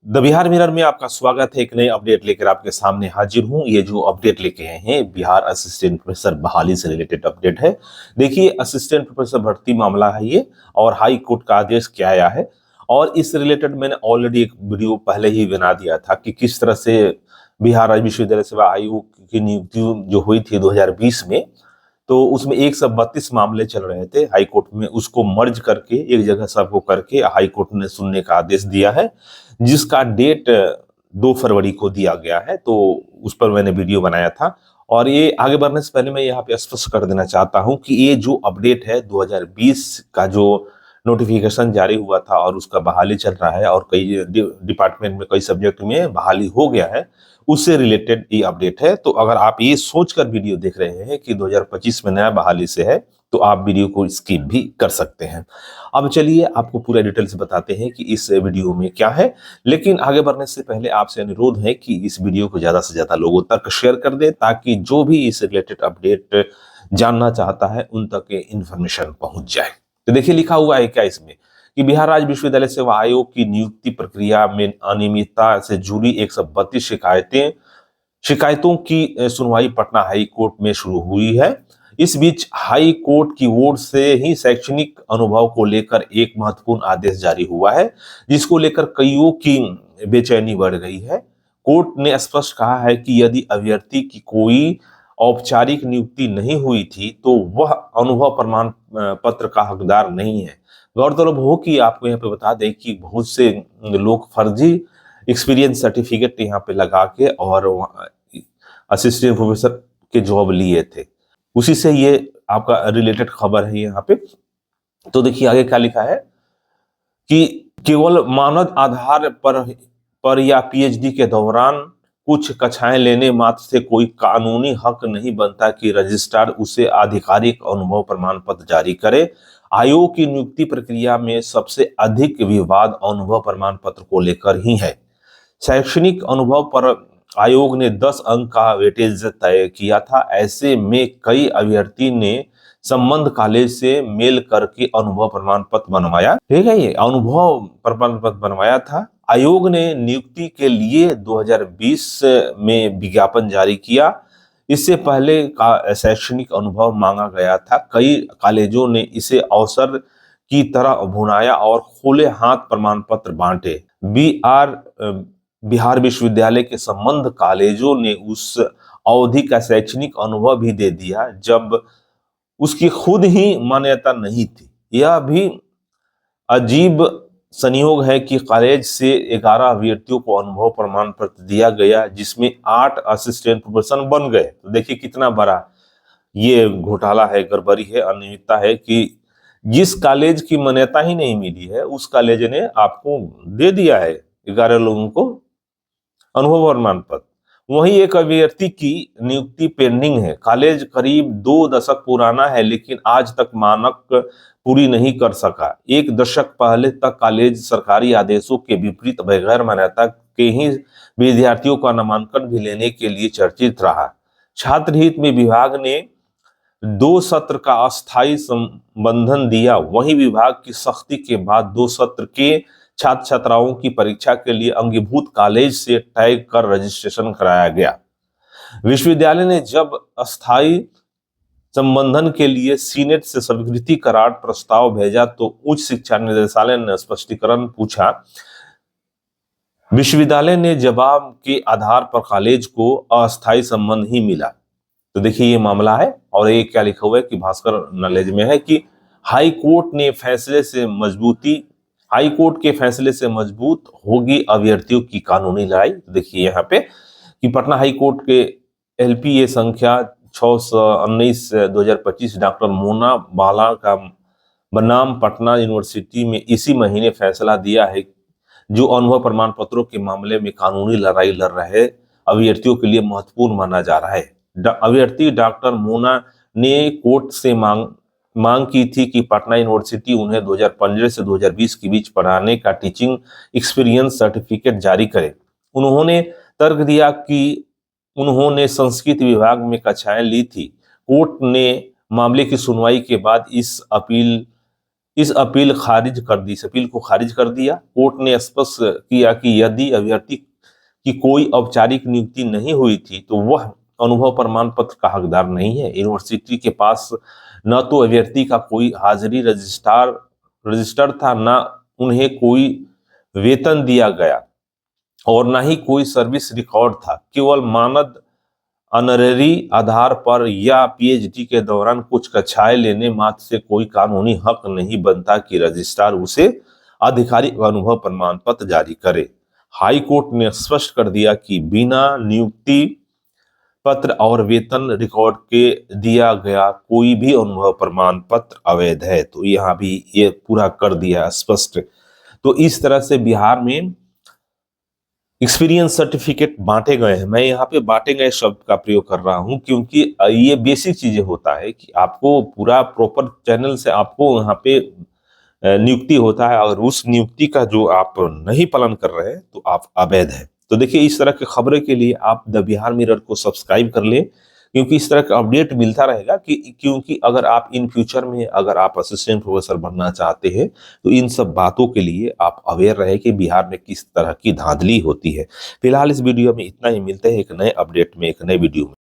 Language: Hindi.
द बिहार मिरर में आपका स्वागत है। एक नए अपडेट लेकर आपके सामने हाजिर हूं। ये जो अपडेट लेके आए हैं बिहार असिस्टेंट प्रोफेसर बहाली से रिलेटेड अपडेट है। देखिए, असिस्टेंट प्रोफेसर भर्ती मामला है ये, और हाई कोर्ट का आदेश क्या आया है। और इस रिलेटेड मैंने ऑलरेडी एक वीडियो पहले ही बना दिया था कि किस तरह से बिहार राज्य विश्वविद्यालय सेवा आयोग की नियुक्ति जो हुई थी 2020 में, तो उसमें 132 मामले चल रहे थे हाई कोर्ट में। उसको मर्ज करके एक जगह सबको करके हाई कोर्ट ने सुनने का आदेश दिया है, जिसका डेट 2 फरवरी को दिया गया है। तो उस पर मैंने वीडियो बनाया था। और ये आगे बढ़ने से पहले मैं यहाँ पे स्पष्ट कर देना चाहता हूँ कि ये जो अपडेट है 2020 का जो नोटिफिकेशन जारी हुआ था और उसका बहाली चल रहा है, और कई डिपार्टमेंट में कई सब्जेक्ट में बहाली हो गया है, उससे रिलेटेड ये अपडेट है। तो अगर आप ये सोचकर वीडियो देख रहे हैं कि 2025 में नया बहाली से है, तो आप वीडियो को स्किप भी कर सकते हैं। अब चलिए आपको पूरा डिटेल से बताते हैं कि इस वीडियो में क्या है। लेकिन आगे बढ़ने से पहले आपसे अनुरोध है कि इस वीडियो को ज्यादा से ज्यादा लोगों तक शेयर कर दें, ताकि जो भी इस रिलेटेड अपडेट जानना चाहता है उन तक इंफॉर्मेशन पहुंच जाए। तो देखिए, लिखा हुआ है क्या इसमें कि बिहार राज्य विश्वविद्यालय सेवा आयोग की नियुक्ति प्रक्रिया में अनियमितता से जुड़ी 132 शिकायतों की सुनवाई पटना हाई कोर्ट में शुरू हुई है। इस बीच हाई कोर्ट की ओर से ही शैक्षणिक अनुभव को लेकर एक महत्वपूर्ण आदेश जारी हुआ है, जिसको लेकर कईयों की बेचैनी बढ़ गई है। कोर्ट ने स्पष्ट कहा है कि यदि अभ्यर्थी की कोई औपचारिक नियुक्ति नहीं हुई थी तो वह अनुभव प्रमाण पत्र का हकदार नहीं है। गौरतलब हो कि आपको यहाँ पे बता दें कि बहुत से लोग फर्जी एक्सपीरियंस सर्टिफिकेट यहाँ पे लगा के और असिस्टेंट प्रोफेसर के जॉब लिए थे। उसी से ये आपका रिलेटेड खबर है यहाँ पे। तो देखिए आगे क्या लिखा है कि केवल मानद आधार पर या पीएचडी के दौरान कुछ कक्षाएं लेने मात्र से कोई कानूनी हक नहीं बनता कि रजिस्ट्रार उसे आधिकारिक अनुभव प्रमाण पत्र जारी करे। आयोग की नियुक्ति प्रक्रिया में सबसे अधिक विवाद अनुभव प्रमाण पत्र को लेकर ही है। शैक्षणिक अनुभव पर आयोग ने 10 अंक का वेटेज तय किया था। ऐसे में कई अभ्यर्थी ने संबंध कॉलेज से मेल करके अनुभव प्रमाण पत्र बनवाया। ठीक है, ये अनुभव प्रमाण पत्र बनवाया था। आयोग ने नियुक्ति के लिए 2020 में विज्ञापन जारी किया। इससे पहले का शैक्षणिक अनुभव मांगा गया था। कई कॉलेजों ने इसे अवसर की तरह भुनाया और खुले हाथ प्रमाण पत्र बांटे। बिहार विश्वविद्यालय के संबंध कॉलेजों ने उस अवधि का शैक्षणिक अनुभव भी दे दिया जब उसकी खुद ही मान्यता नहीं थी। यह भी अजीब संयोग है कि कॉलेज से 11 अभ्यर्थियों को अनुभव प्रमाण पत्र दिया गया, जिसमें 8 असिस्टेंट प्रोफेसर बन गए। तो देखिए कितना बड़ा ये घोटाला है, गड़बड़ी है, अनियमितता है कि जिस कॉलेज की मान्यता ही नहीं मिली है उस कॉलेज ने आपको दे दिया है 11 लोगों को अनुभव प्रमाण पत्र। वहीं एक अभ्यर्थी की नियुक्ति पेंडिंग है। कॉलेज करीब 2 दशक पुराना है, लेकिन आज तक मानक पूरी नहीं कर सका। 1 दशक पहले तक कॉलेज सरकारी आदेशों के विपरीत बगैर मान्यता के ही विद्यार्थियों का नामांकन भी लेने के लिए चर्चित रहा। छात्र हित में विभाग ने 2 सत्र का अस्थायी संबंधन दिया। वहीं विभाग की सख्ती के बाद 2 सत्र के छात्र छात्राओं की परीक्षा के लिए अंगीभूत कॉलेज से टैग कर रजिस्ट्रेशन कराया गया। विश्वविद्यालय ने जब अस्थायी संबंधन के लिए सीनेट से स्वीकृति करार प्रस्ताव भेजा तो उच्च शिक्षा निदेशालय ने स्पष्टीकरण पूछा। विश्वविद्यालय ने जवाब के आधार पर कॉलेज को अस्थायी संबंध ही मिला। तो देखिए ये मामला है। और ये क्या लिखा हुआ है कि भास्कर नॉलेज में है कि हाई कोर्ट के फैसले से मजबूत होगी अभ्यर्थियों की कानूनी लड़ाई। देखिए यहाँ पे कि पटना हाई कोर्ट के एलपीए संख्या 619/2025 डॉक्टर मोना बाला का बनाम पटना यूनिवर्सिटी में इसी महीने फैसला दिया है, जो अनुभव प्रमाण पत्रों के मामले में कानूनी लड़ाई लड़ रहे अभ्यर्थियों के लिए महत्वपूर्ण माना जा रहा है। अभ्यर्थी डॉक्टर मोना ने कोर्ट से मांग की थी कि पटना यूनिवर्सिटी उन्हें 2015 से 2020 के बीच पढ़ाने का टीचिंग एक्सपीरियंस सर्टिफिकेट जारी करे। उन्होंने तर्क दिया कि उन्होंने संस्कृत विभाग में कक्षाएं ली थी। कोर्ट ने मामले की सुनवाई के बाद इस अपील इस अपील को खारिज कर दिया। कोर्ट ने स्पष्ट किया कि यदि अभ्यर्थी की कोई औपचारिक नियुक्ति नहीं हुई थी तो वह अनुभव प्रमाण पत्र का हकदार नहीं है। यूनिवर्सिटी के पास न तो अभ्यर्थी का कोई हाजिरी रजिस्टर था, न उन्हें कोई वेतन दिया गया और न ही कोई सर्विस रिकॉर्ड था। केवल मानद ऑनररी आधार पर या पीएचडी के दौरान कुछ कक्षाएं लेने मात्र से कोई कानूनी हक नहीं बनता कि रजिस्ट्रार उसे आधिकारिक अनुभव प्रमाण पत्र जारी करे। हाई कोर्ट ने स्पष्ट कर दिया कि बिना नियुक्ति पत्र और वेतन रिकॉर्ड के दिया गया कोई भी अनुभव प्रमाण पत्र अवैध है। तो यहाँ भी ये पूरा कर दिया स्पष्ट। तो इस तरह से बिहार में एक्सपीरियंस सर्टिफिकेट बांटे गए हैं। मैं यहाँ पे बांटे गए शब्द का प्रयोग कर रहा हूँ क्योंकि ये बेसिक चीजें होता है कि आपको पूरा प्रॉपर चैनल से आपको यहाँ पे नियुक्ति होता है, और उस नियुक्ति का जो आप नहीं पालन कर रहे हैं तो आप अवैध है। तो देखिए, इस तरह की खबरों के लिए आप द बिहार मिरर को सब्सक्राइब कर लें, क्योंकि इस तरह का अपडेट मिलता रहेगा क्योंकि अगर आप इन फ्यूचर में अगर आप असिस्टेंट प्रोफेसर बनना चाहते हैं तो इन सब बातों के लिए आप अवेयर रहे कि बिहार में किस तरह की धांधली होती है। फिलहाल इस वीडियो में इतना ही। मिलते हैं एक नए अपडेट में, एक नए वीडियो में।